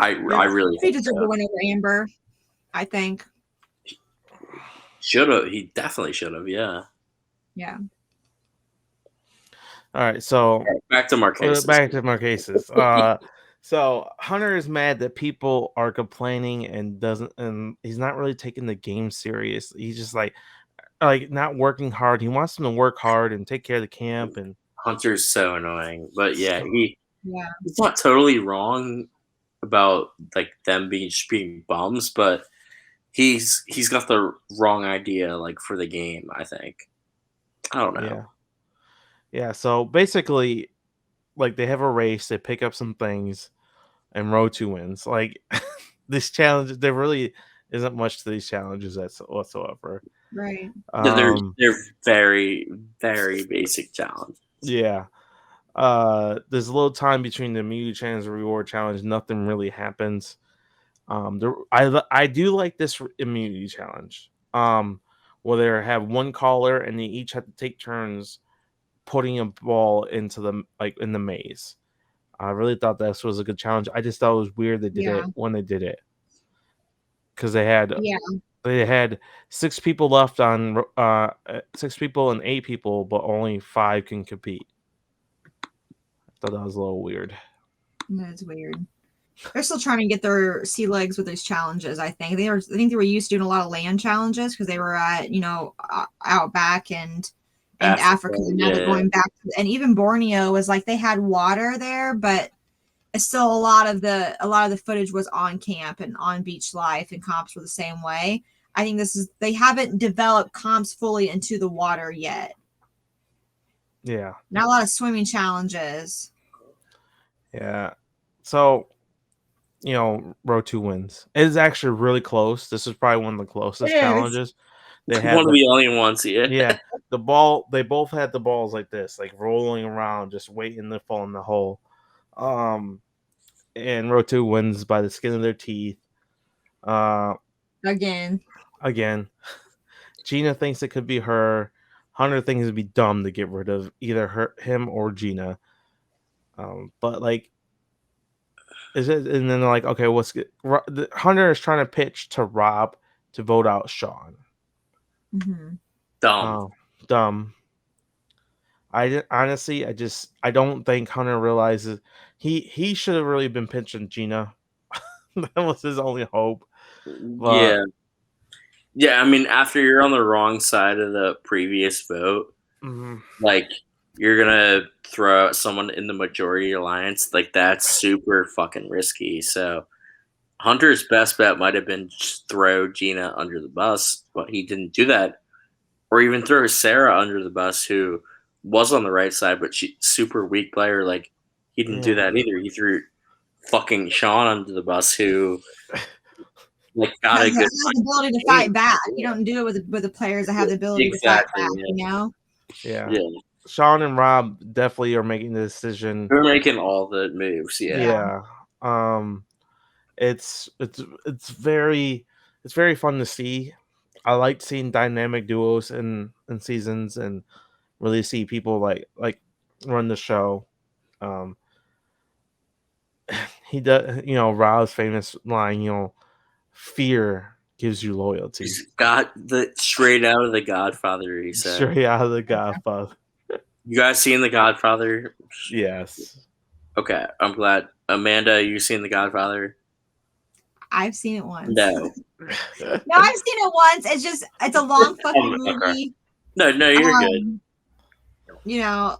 I really he deserved to win over Amber, I think. He definitely should have, yeah. Yeah. All right, so back to Marquesas. So Hunter is mad that people are complaining and he's not really taking the game serious. He's just like not working hard. He wants them to work hard and take care of the camp. And Hunter's so annoying, but he's not totally wrong about like them being bums, but he's got the wrong idea like for the game. I think. I don't know. Yeah. So basically, like they have a race, they pick up some things, and row 2 wins. Like this challenge, there really isn't much to these challenges whatsoever. Right. They're very, very basic challenges. Yeah. There's a little time between the immunity challenge and reward challenge. Nothing really happens. I do like this immunity challenge. Where they have one caller and they each have to take turns putting a ball into in the maze. I really thought this was a good challenge. I just thought it was weird they did it when they did it because they had 6 people left on 6 people and 8 people, but only 5 can compete. I thought that was a little weird. That's weird. They're still trying to get their sea legs with those challenges. I think they were used to doing a lot of land challenges because they were at out back and Africa. Now they're going back, and even Borneo was like they had water there, but still a lot of the footage was on camp and on beach life, and comps were the same way. I think they haven't developed comps fully into the water yet. Yeah, not a lot of swimming challenges. Yeah, so row 2 wins. It is actually really close. This is probably one of the closest challenges. They had one of the only ones here. Yeah, the ball. They both had the balls like this, like rolling around, just waiting to fall in the hole. And row 2 wins by the skin of their teeth. Again. Gina thinks it could be her. Hunter thinks it'd be dumb to get rid of either him or Gina. But like, is it? And then they're like, okay, what's good? Hunter is trying to pitch to Rob to vote out Sean. Mm-hmm. Dumb. I don't think Hunter realizes he should have really been pitching Gina. That was his only hope. But, yeah. I mean, after you're on the wrong side of the previous vote, like you're gonna throw someone in the majority alliance, like that's super fucking risky. So Hunter's best bet might have been just throw Gina under the bus, but he didn't do that, or even throw Sarah under the bus, who was on the right side, but she super weak player. Like he didn't do that either. He threw fucking Sean under the bus, who like got a good has the ability to fight back. You don't do it with the players that have the ability to fight back. Yeah. You know. Yeah. Yeah. Sean and Rob definitely are making the decision. We're making all the moves. Yeah. It's very fun to see. I like seeing dynamic duos in seasons and really see people like run the show. He does, Rob's famous line, fear gives you loyalty. He's got the straight out of The Godfather. He said, straight out of The Godfather. You guys seen The Godfather? Yes. Okay, I'm glad. Amanda, you seen The Godfather? I've seen it once. No. No, I've seen it once. It's a long fucking movie. No, you're good.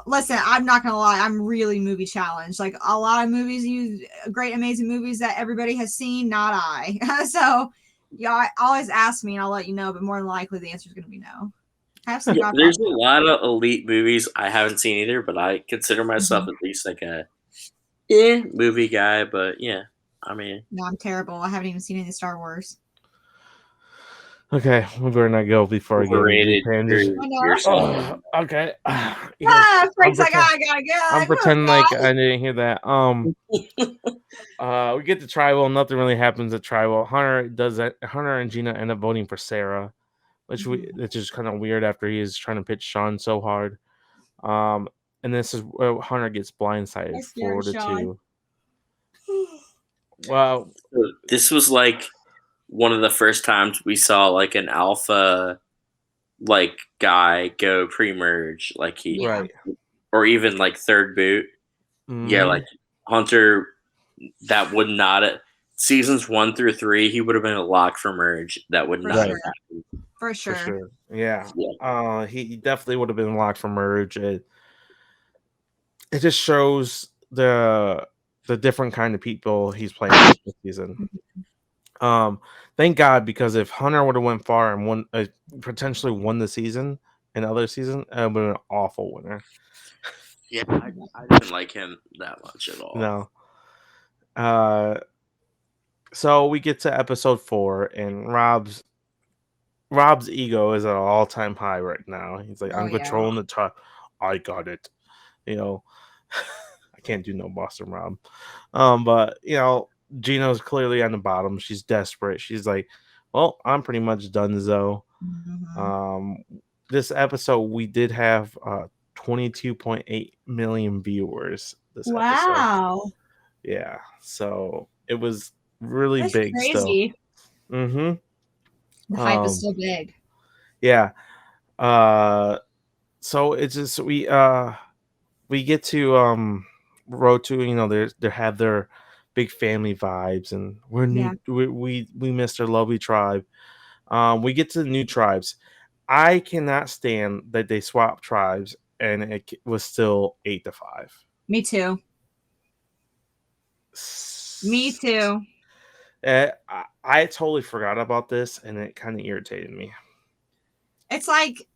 Listen, I'm not gonna lie, I'm really movie challenged. Like a lot of movies, great, amazing movies that everybody has seen, not I. So, I always ask me, and I'll let you know. But more than likely, the answer is gonna be no. There's a lot of elite movies I haven't seen either, but I consider myself at least like a movie guy. But yeah, I mean, no, I'm terrible. I haven't even seen any Star Wars. Okay, we better not go before I get rated. Okay. Frank's like, I gotta go. I'm pretending like I didn't hear that. We get to Tribal. Nothing really happens at Tribal. Hunter and Gina end up voting for Sarah, which is kind of weird after he is trying to pitch Sean so hard. And this is where Hunter gets blindsided 4-2. Wow. This was like one of the first times we saw like an alpha like guy go pre-merge, like or even like third boot. Yeah, like Hunter, that would not seasons 1 through 3, he would have been a lock for merge. That would not have happened. For sure. Yeah. He definitely would have been locked for merge. It just shows the different kind of people he's playing this season. Thank God, because if Hunter would have went far and potentially won the season and other season, it would have been an awful winner. Yeah, I didn't like him that much at all. No. So we get to episode 4, and Rob's ego is at an all-time high right now. He's like, I'm controlling the top. I got it. I can't do no Boston Rob. But Gino's clearly on the bottom. She's desperate. She's like, well, I'm pretty much done, Zoe. This episode, we did have 22.8 million viewers this episode. Yeah. So it was really big. Crazy. Still. The hype is so big. Yeah. So it's just we get to road to, they have their big family vibes, and we missed our lovely tribe. We get to the new tribes. I cannot stand that they swap tribes and it was still 8-5. Me too. I totally forgot about this, and it kind of irritated me. It's like,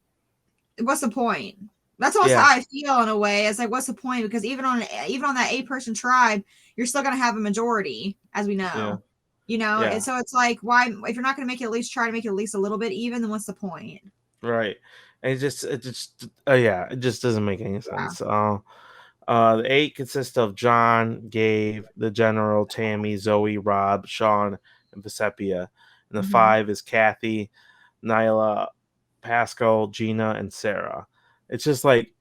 what's the point? That's almost how I feel in a way. It's like, what's the point? Because even on that 8-person tribe, you're still going to have a majority, as we know. And so it's like, why, if you're not going to make it, at least try to make it at least a little bit even, then what's the point? Right. And it just doesn't make any sense. The 8 consists of John, Gabe, the General, Tammy, Zoe, Rob, Sean, and Vesepia. And the 5 is Kathy, Nyla, Pascal, Gina, and Sarah. It's just like,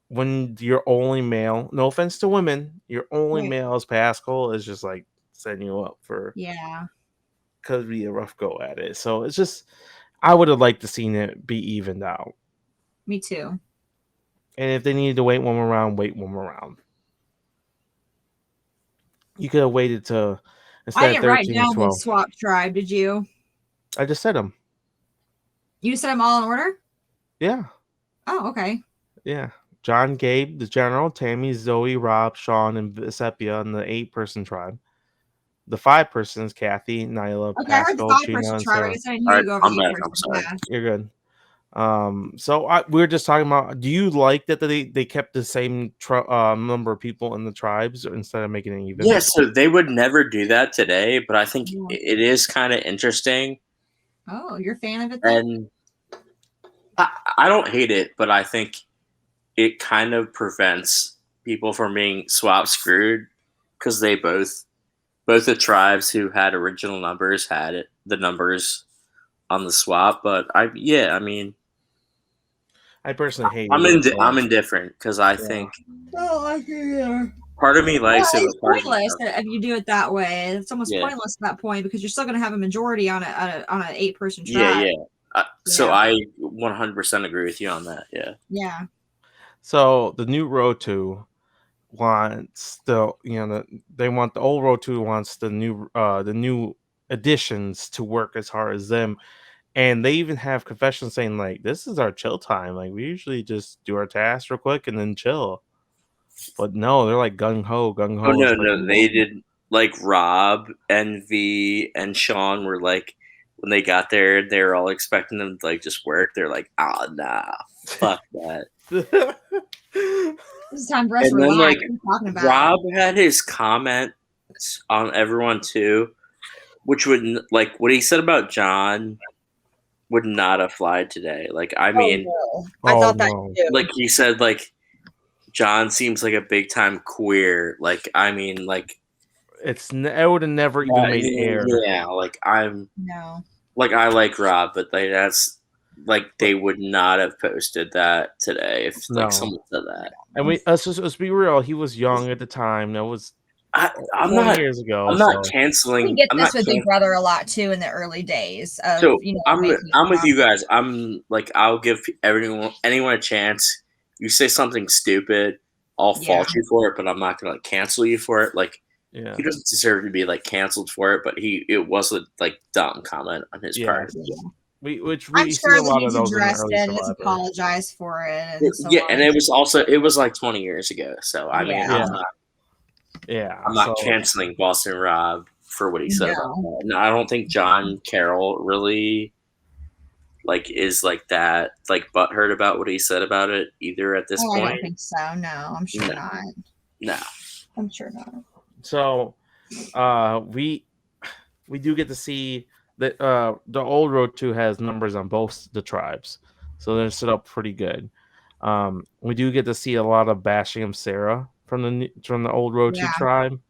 when your only male, no offense to women, your only male is Pascal, is just like setting you up for could be a rough go at it. So it's just, I would have liked to seen it be evened out. Me too. And if they needed to wait one more round, wait one more round. You could have waited to instead of 13 write down 12. The swap tribe, did you? I just said them. You just said them all in order? Yeah. Oh, okay. Yeah. John, Gabe, the general, Tammy, Zoe, Rob, Sean, and Sepia in the 8-person tribe. The 5 persons, Kathy, Nyla, Okay, I heard the Pascal, Gina, 5-person and tribe. I Sarah. guess I didn't All hear right, you go over I'm the back. 8-person. I'm sorry. Yeah. You're good. So we were just talking about. Do you like that they kept the same number of people in the tribes instead of making it even? Yeah, so they would never do that today, but I think Yeah. it is kind of interesting. Oh, you're a fan of it then? And I don't hate it, but I think it kind of prevents people from being swap screwed because they both the tribes who had original numbers had the numbers on the swap. But I mean, I personally hate I'm it. I'm indifferent because I think Oh, I hear. part of me likes it, It's but part of me pointless doesn't. if you do it that way. It's almost Yeah. pointless at that point because you're still going to have a majority on an 8-person Yeah, tribe. yeah. So Yeah. I 100% agree with you on that. Yeah. Yeah. So the new Rotu wants they want the old Rotu wants the new additions to work as hard as them, and they even have confessions saying like, this is our chill time, like we usually just do our tasks real quick and then chill. But no, they're like gung ho. Oh no, It's like, no, they did. Like Rob and V and Sean were like, when they got there, they were all expecting them to like just work. They're like, ah, nah, fuck that. This is time for us to And then relax. like What are you talking about? Rob had his comments on everyone too, which would like what he said about John would not have applied today. Like I mean, no. I thought that too. like he said, like John seems like a big time queer. Like I mean, like it would have never even made air. Yeah, like I'm No. like I like Rob, but like that's like they would not have posted that today if like someone said that. And let's be real, he was young at the time. That was I'm 20 not years ago. I'm not canceling. We get I'm this not with Big Brother a lot too in the early days. Of, So making it I'm with you popular. guys. I'm like I'll give anyone a chance. You say something stupid, I'll fault you for it, but I'm not gonna like cancel you for it. Like he doesn't deserve to be like canceled for it, but it was a like dumb comment on his part. We I'm see sure a lot that of he's those in the addressed early it and has Survivor. apologized for it. And so Yeah, on. and it was like 20 years ago. So I mean, I'm not canceling Boston Rob for what he said about that. And I don't think John Carroll really like is like that like butthurt about what he said about it either at this point. I don't think so. No, I'm sure not. No, I'm sure not. So we do get to see that the old Road 2 has numbers on both the tribes, so they're set up pretty good. We do get to see a lot of bashing of Sarah from the old Road 2 tribe,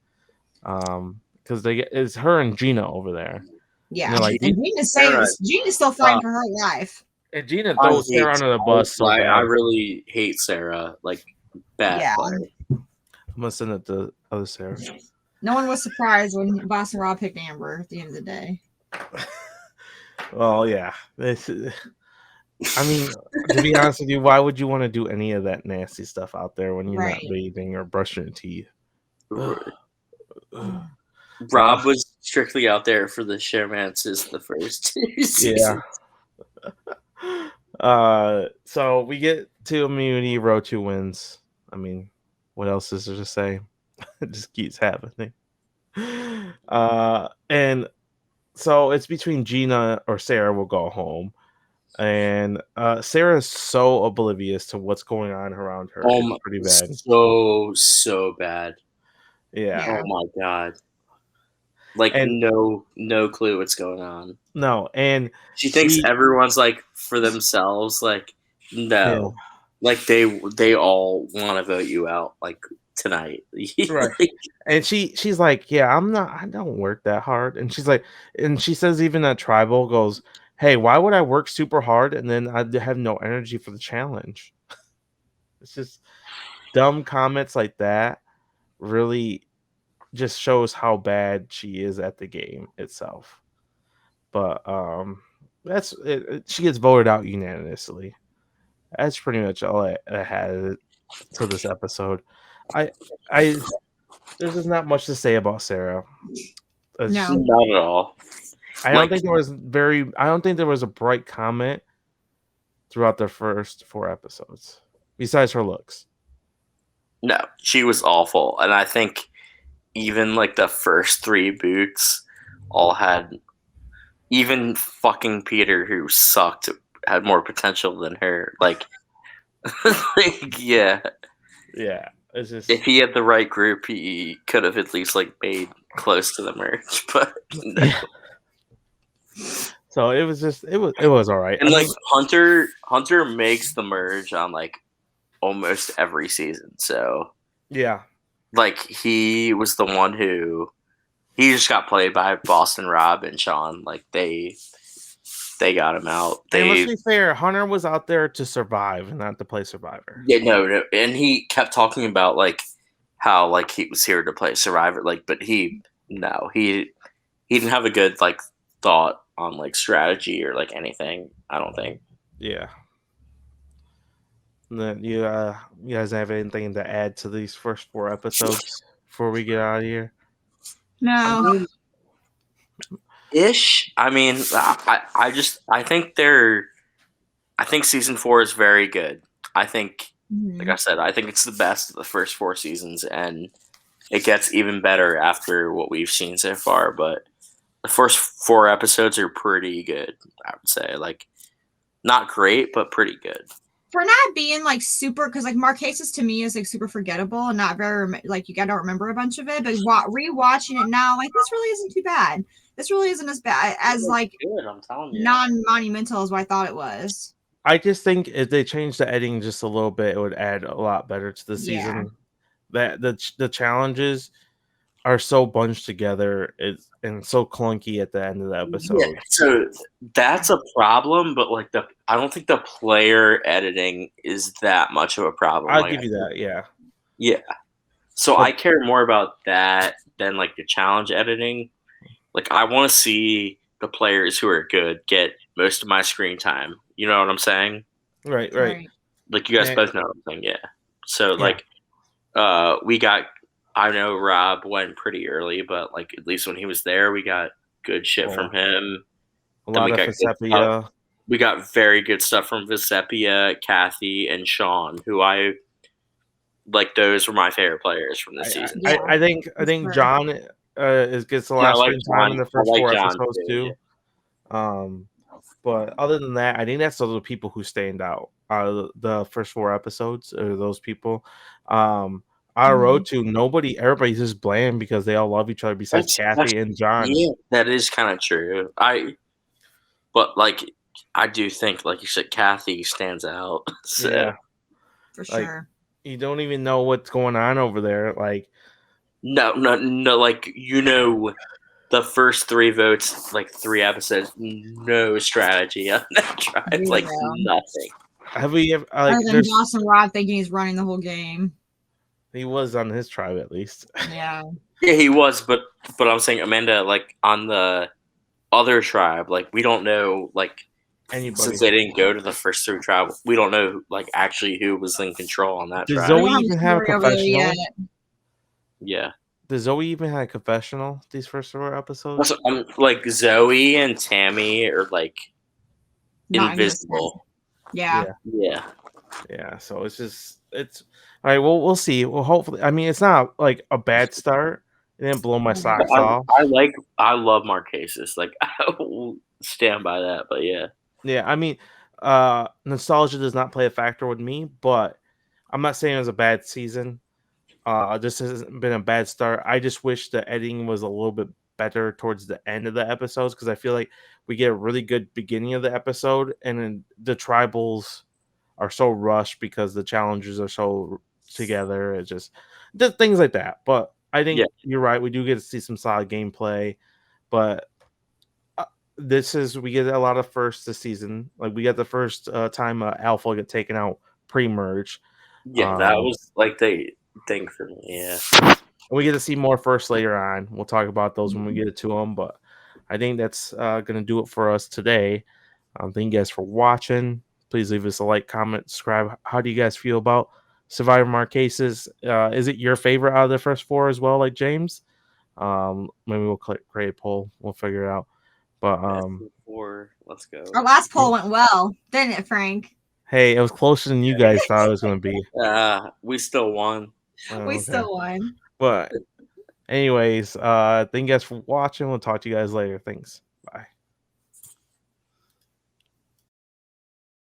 because it's her and Gina over there. Yeah, and, like, and Gina's still fighting for her life. And Gina throws Sarah under the bus so bad. I really hate Sarah, like bad player. I'm gonna send it to other Sarah. No one was surprised when Boston Rob picked Amber at the end of the day. Well, yeah. I mean, to be honest with you, why would you want to do any of that nasty stuff out there when you're not bathing or brushing your teeth? Rob was strictly out there for the showmances the first 2 seasons. Yeah. So we get to immunity. Row 2 wins. I mean, what else is there to say? It just keeps happening. And so it's between Gina or Sarah will go home. And Sarah is so oblivious to what's going on around her. It's pretty bad. So bad. Yeah. Oh my god. Like no clue what's going on. No, and she thinks everyone's like for themselves. Like no, like they all want to vote you out like tonight. Right. And she's like, yeah, I don't work that hard. And she's like, and she says even that tribal goes, hey, why would I work super hard and then I have no energy for the challenge? It's just dumb comments like that really just shows how bad she is at the game itself. But that's it. She gets voted out unanimously. That's pretty much all I had to this episode. There's just not much to say about Sarah. No, not at all. I don't think there was a bright comment throughout the first 4 episodes. besides her looks. No, she was awful, and I think even like the first 3 boots all had. Even fucking Peter, who sucked, had more potential than her. Like, yeah. Yeah, it's just If he had the right group, he could have at least like made close to the merge. But no. yeah. So it was all right. And like Hunter makes the merge on like almost every season. So yeah, like he was the one who he just got played by Boston Rob and Sean. Like they got him out. and let's be fair, Hunter was out there to survive and not to play Survivor. Yeah, no, and he kept talking about like how like he was here to play Survivor, like, but he didn't have a good like thought on like strategy or like anything. I don't think. Yeah. And then you guys have anything to add to these first 4 episodes before we get out of here? No. Ish. I mean, I think season 4 is very good. I think, like I said, I think it's the best of the first 4 seasons, and it gets even better after what we've seen so far. But the first 4 episodes are pretty good, I would say. Like, not great, but pretty good. For not being like super, because like Marquesas to me is like super forgettable and not very like you gotta remember a bunch of it. But rewatching it now, like this really isn't too bad. This really isn't as bad as like good, I'm telling you. Non-monumental as what I thought it was. I just think if they changed the editing just a little bit, it would add a lot better to the season. That the challenges are so bunched together and so clunky at the end of the episode. Yeah, so that's a problem, but like I don't think the player editing is that much of a problem. I'll like, give you that, yeah. Yeah. So I care more about that than like the challenge editing. Like I want to see the players who are good get most of my screen time. You know what I'm saying? Right. Like you guys both know what I'm saying, yeah. So like we got I know Rob went pretty early, but like at least when he was there, we got good shit from him. A lot of Visepia. We got very good stuff from Visepia, Kathy, and Sean, who I like. Those were my favorite players from this season. I think John gets a lot of screen time in the first 4 episodes too. Yeah. But other than that, I think that's the people who stand out. The first 4 episodes are those people. Out of road 2, everybody's just bland because they all love each other besides Kathy and John. Yeah, that is kind of true. But like I do think, like you said, Kathy stands out. So. Yeah, for sure. You don't even know what's going on over there. Like, no. Like the first 3 votes, like 3 episodes, no strategy on that tribe, like nothing. Have we ever? Other than Boston Rob thinking he's running the whole game. He was on his tribe at least. Yeah. Yeah, he was, but I'm saying, Amanda, like on the other tribe, like we don't know, like anybody. Since they didn't go to the first 3 tribe, we don't know like actually who was in control on that tribe. Does Zoe even have a confessional? Yeah. Does Zoe even have a confessional these first 4 episodes? Like Zoe and Tammy are like not invisible. Yeah. So it's all right. Well, we'll see. Well, hopefully, I mean, it's not like a bad start. It didn't blow my socks off. I love Marquesas. Like I will stand by that. But yeah. Yeah, I mean, nostalgia does not play a factor with me, but I'm not saying it was a bad season. This hasn't been a bad start. I just wish the editing was a little bit better towards the end of the episodes because I feel like we get a really good beginning of the episode, and then the tribals are so rushed because the challenges are so together. It's just things like that. But I think you're right. We do get to see some solid gameplay, but we get a lot of firsts this season. Like we got the first time Alpha get taken out pre-merge. Yeah, that was like the thing for me. Yeah, and we get to see more first later on. We'll talk about those when we get to them. But I think that's gonna do it for us today. Thank you guys for watching. Please leave us a like, comment, subscribe. How do you guys feel about Survivor Marquesas? Is it your favorite out of the first 4 as well, like James? Maybe we'll create a poll. We'll figure it out. But let's go. Our last poll went well, didn't it, Frank? Hey, it was closer than you guys thought it was going to be. We still won. Oh, We okay. still won. But anyways, thank you guys for watching. We'll talk to you guys later. Thanks.